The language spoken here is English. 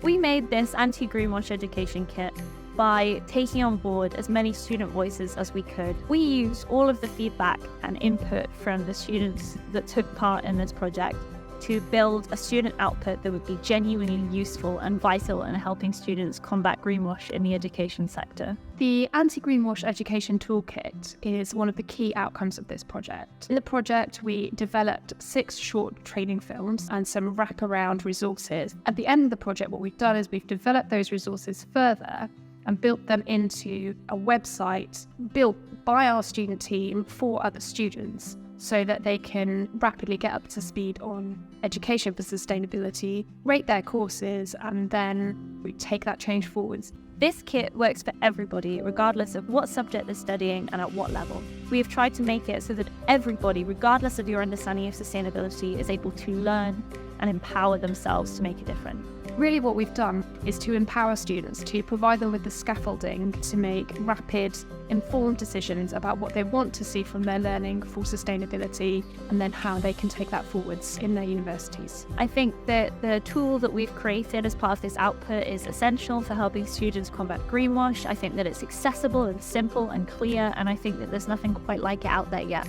We made this Anti-greenwash Education Kit by taking on board as many student voices as we could. We used all of the feedback and input from the students that took part in this project to build a student output that would be genuinely useful and vital in helping students combat greenwash in the education sector. The Anti-greenwash Education Toolkit is one of the key outcomes of this project. In the project, we developed 6 short training films and some wraparound resources. At the end of the project, what we've done is we've developed those resources further and built them into a website built by our student team for other students, so that they can rapidly get up to speed on education for sustainability, rate their courses, and then we take that change forwards. This kit works for everybody, regardless of what subject they're studying and at what level. We have tried to make it so that everybody, regardless of your understanding of sustainability, is able to learn and empower themselves to make a difference. Really what we've done is to empower students, to provide them with the scaffolding to make rapid, informed decisions about what they want to see from their learning for sustainability, and then how they can take that forwards in their universities. I think that the tool that we've created as part of this output is essential for helping students combat greenwash. I think that it's accessible and simple and clear, and I think that there's nothing quite like it out there yet.